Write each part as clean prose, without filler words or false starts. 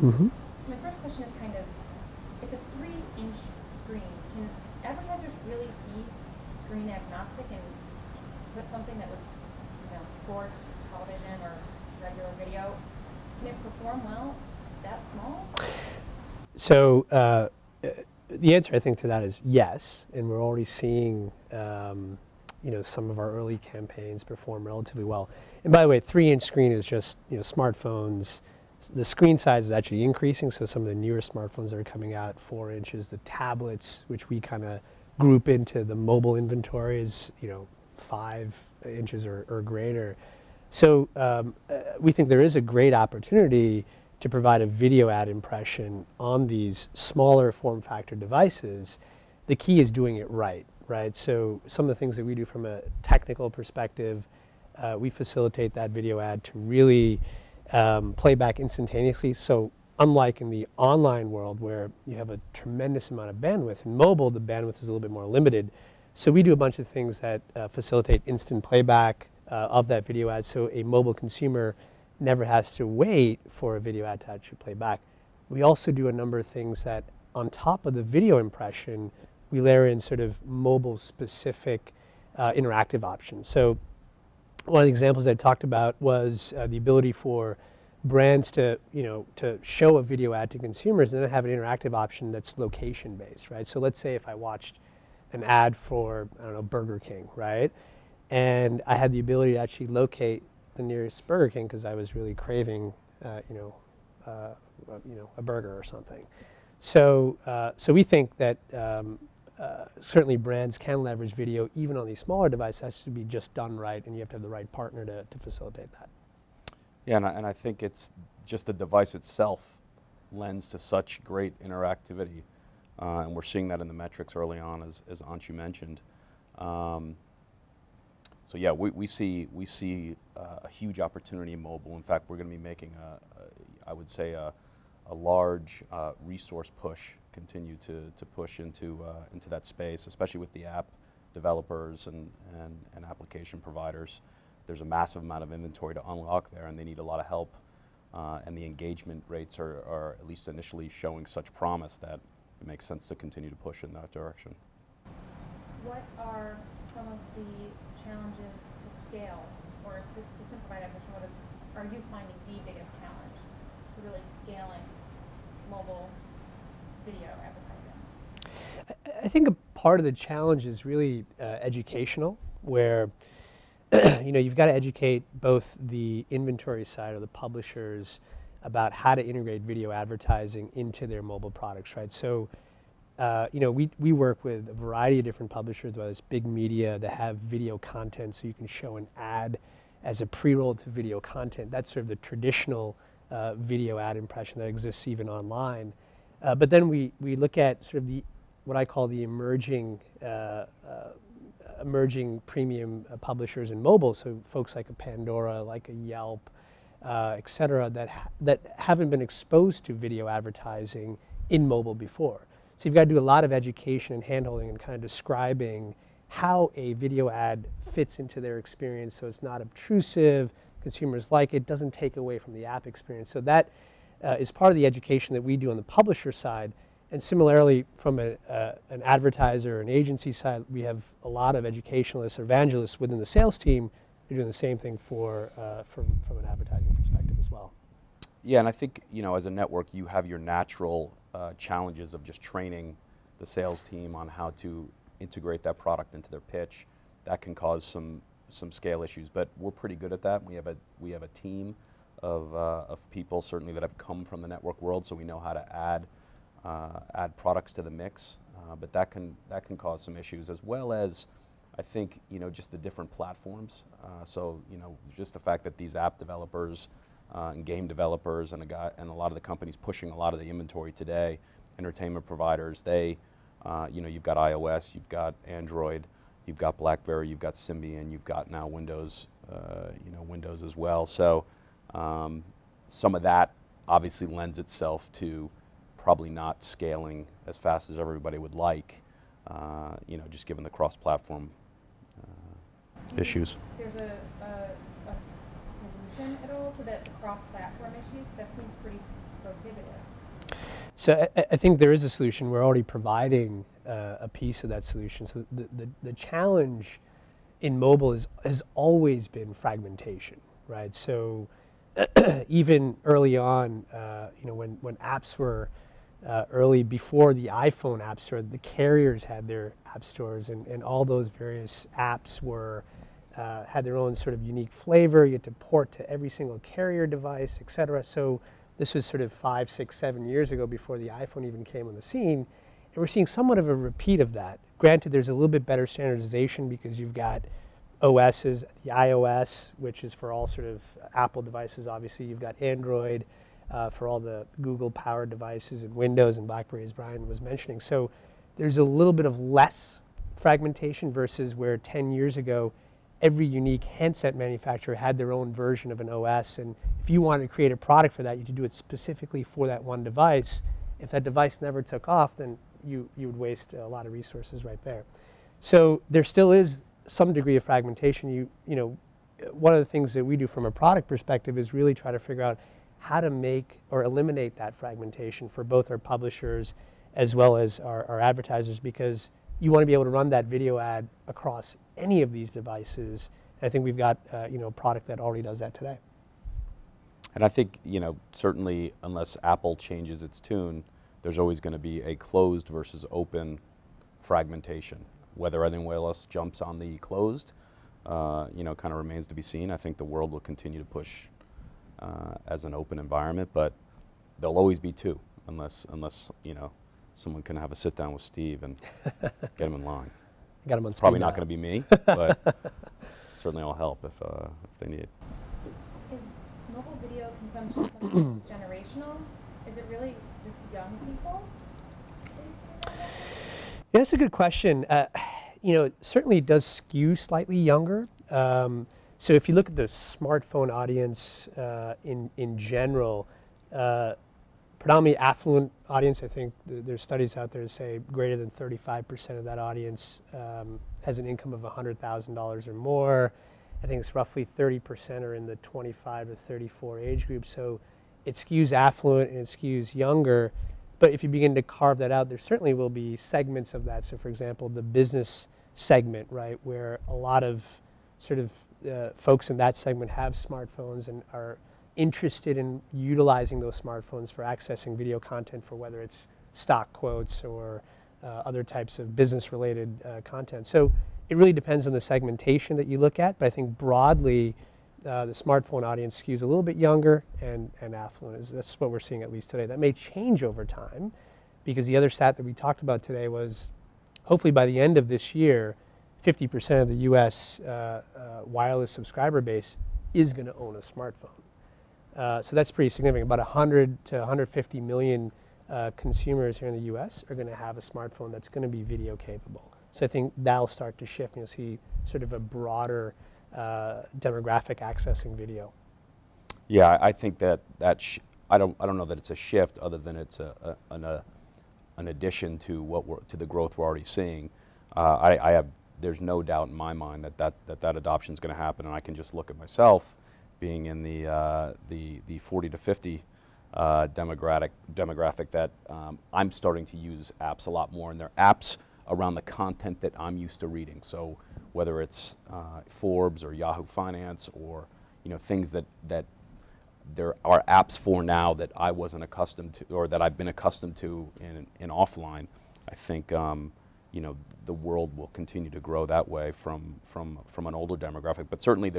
Mm-hmm. So my first question is kind of, it's a 3-inch screen. Can advertisers really be screen agnostic and put something that was, for television or regular video? Can it perform well that small? So the answer, I think, to that is yes, and we're already seeing some of our early campaigns perform relatively well. And by the way, 3-inch screen is just smartphones. The screen size is actually increasing, so some of the newer smartphones that are coming out 4 inches. The tablets, which we kind of group into the mobile inventory, is 5 inches or greater. So we think there is a great opportunity to provide a video ad impression on these smaller form factor devices. The key is doing it right? So some of the things that we do from a technical perspective, we facilitate that video ad to really play back instantaneously. So unlike in the online world where you have a tremendous amount of bandwidth, in mobile the bandwidth is a little bit more limited. So we do a bunch of things that facilitate instant playback of that video ad, so a mobile consumer never has to wait for a video ad to actually play back. We also do a number of things that on top of the video impression, we layer in sort of mobile specific interactive options. So one of the examples I talked about was the ability for brands to show a video ad to consumers and then have an interactive option that's location based, right? So let's say if I watched an ad for, I don't know, Burger King, right? And I had the ability to actually locate the nearest Burger King because I was really craving, a burger or something. So we think that certainly brands can leverage video even on these smaller devices. It has to be just done right, and you have to have the right partner to facilitate that. Yeah, and I think it's just the device itself lends to such great interactivity, and we're seeing that in the metrics early on, as Anshu mentioned. So yeah, we see a huge opportunity in mobile. In fact, we're going to be making I would say a large resource push, continue to push into that space, especially with the app developers and application providers. There's a massive amount of inventory to unlock there, and they need a lot of help. And the engagement rates are at least initially showing such promise that it makes sense to continue to push in that direction. What are some of the challenges to scale, or to simplify that question, are you finding the biggest challenge to really scaling mobile video advertising? I think a part of the challenge is really educational, where you've got to educate both the inventory side or the publishers about how to integrate video advertising into their mobile products, right? So we work with a variety of different publishers, whether it's big media that have video content, so you can show an ad as a pre-roll to video content. That's sort of the traditional video ad impression that exists even online. But then we look at sort of what I call the emerging premium publishers in mobile, so folks like a Pandora, like a Yelp, et cetera, that haven't been exposed to video advertising in mobile before. So you've got to do a lot of education and handholding and kind of describing how a video ad fits into their experience so it's not obtrusive, consumers like it, doesn't take away from the app experience. So that is part of the education that we do on the publisher side. And similarly, from an advertiser or an agency side, we have a lot of educationalists or evangelists within the sales team. They're doing the same thing from an advertising perspective as well. Yeah, and I think as a network, you have your natural challenges of just training the sales team on how to integrate that product into their pitch. That can cause some scale issues, but we're pretty good at that. We have a team of people certainly that have come from the network world, so we know how to add products to the mix. But that can cause some issues, as well as I think just the different platforms. So just the fact that these app developers and game developers and a lot of the companies pushing a lot of the inventory today, entertainment providers, you've got iOS, you've got Android, you've got BlackBerry, you've got Symbian, you've got now Windows, Windows as well. So some of that obviously lends itself to probably not scaling as fast as everybody would like, just given the cross-platform issues. There's a solution at all to the cross-platform issue? Because that seems pretty prohibitive? So I think there is a solution. We're already providing a piece of that solution. So the challenge in mobile has always been fragmentation, right? So even early on, when apps were early, before the iPhone app store, the carriers had their app stores, and all those various apps were had their own sort of unique flavor. You had to port to every single carrier device, et cetera. So this was sort of 5, 6, 7 years ago before the iPhone even came on the scene. And we're seeing somewhat of a repeat of that. Granted, there's a little bit better standardization because you've got OSs, the iOS, which is for all sort of Apple devices, obviously. You've got Android for all the Google-powered devices, and Windows and BlackBerry, as Bryan was mentioning. So there's a little bit of less fragmentation versus where 10 years ago, every unique handset manufacturer had their own version of an OS, and if you wanted to create a product for that, you had to do it specifically for that one device. If that device never took off, then you would waste a lot of resources right there. So there still is some degree of fragmentation. One of the things that we do from a product perspective is really try to figure out how to make or eliminate that fragmentation for both our publishers as well as our advertisers, because you want to be able to run that video ad across any of these devices. I think we've got a product that already does that today. And I think, certainly unless Apple changes its tune, there's always going to be a closed versus open fragmentation. Whether anyone else jumps on the closed, kind of remains to be seen. I think the world will continue to push as an open environment, but there'll always be two, unless someone can have a sit down with Steve and get him in line. Got him on It's probably speed not dial. going to be me, but certainly I'll help if they need it. Is mobile video consumption something that's generational? Is it really just young people? Yeah, that's a good question. It certainly does skew slightly younger. So if you look at the smartphone audience in general, predominantly affluent audience, I think there's studies out there that say greater than 35% of that audience has an income of $100,000 or more. I think it's roughly 30% are in the 25 to 34 age group. So it skews affluent and it skews younger. But if you begin to carve that out, there certainly will be segments of that. So for example, the business segment, right, where a lot of sort of folks in that segment have smartphones and are interested in utilizing those smartphones for accessing video content, for whether it's stock quotes or other types of business-related content. So it really depends on the segmentation that you look at, but I think broadly the smartphone audience skews a little bit younger and affluent. That's what we're seeing at least today. That may change over time, because the other stat that we talked about today was hopefully by the end of this year, 50% of the US wireless subscriber base is going to own a smartphone. So that's pretty significant. About 100 to 150 million consumers here in the US are going to have a smartphone that's going to be video capable. So I think that'll start to shift. You'll see sort of a broader demographic accessing video. Yeah, I think that I don't know that it's a shift, other than it's an addition to to the growth we're already seeing. There's no doubt in my mind that adoption is going to happen, and I can just look at myself being in the 40 to 50 demographic that I'm starting to use apps a lot more, and they're apps around the content that I'm used to reading. So whether it's Forbes or Yahoo Finance, or things that there are apps for now that I wasn't accustomed to, or that I've been accustomed to in offline, I think the world will continue to grow that way from an older demographic. But certainly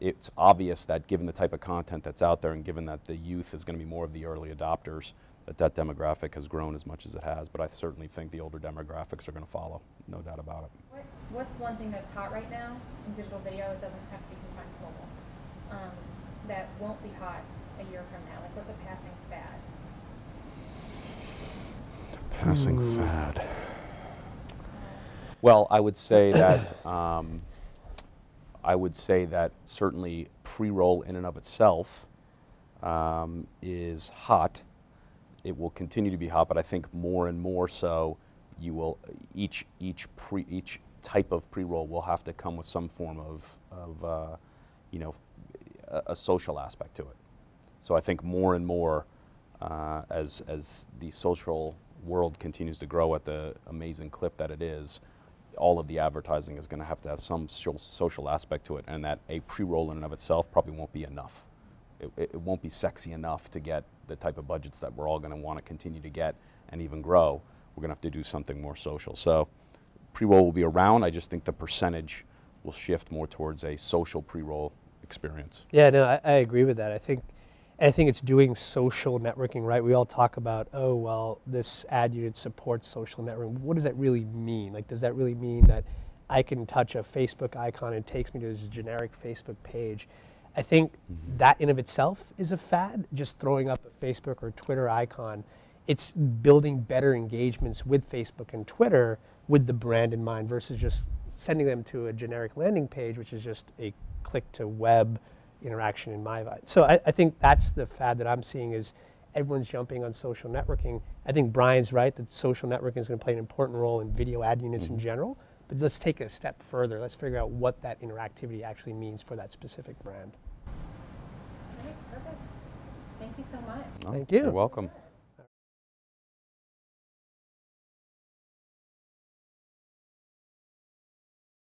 it's obvious that given the type of content that's out there, and given that the youth is going to be more of the early adopters, that demographic has grown as much as it has. But I certainly think the older demographics are going to follow, no doubt about it. What's one thing that's hot right now in digital video? It doesn't have to be confined to mobile. That won't be hot a year from now. Like, what's a passing fad? Passing fad. Well, I would say that certainly pre-roll in and of itself is hot. It will continue to be hot, but I think more and more so, each type of pre-roll will have to come with some form of a social aspect to it. So I think more and more, as the social world continues to grow at the amazing clip that it is, all of the advertising is going to have some social aspect to it, and that a pre-roll in and of itself probably won't be enough. It won't be sexy enough to get the type of budgets that we're all going to want to continue to get and even grow. We're going to have to do something more social. So pre-roll will be around. I just think the percentage will shift more towards a social pre-roll experience. Yeah, no, I agree with that. I think it's doing social networking right. We all talk about, oh, well, this ad unit supports social networking. What does that really mean? Like, does that really mean that I can touch a Facebook icon and it takes me to this generic Facebook page? I think that in of itself is a fad, just throwing up a Facebook or Twitter icon. It's building better engagements with Facebook and Twitter with the brand in mind versus just sending them to a generic landing page, which is just a click to web interaction in my mind. So I think that's the fad that I'm seeing is everyone's jumping on social networking. I think Bryan's right that social networking is going to play an important role in video ad units in general, but let's take it a step further. Let's figure out what that interactivity actually means for that specific brand. Okay, perfect. Thank you so much. Oh, Thank you. You're welcome.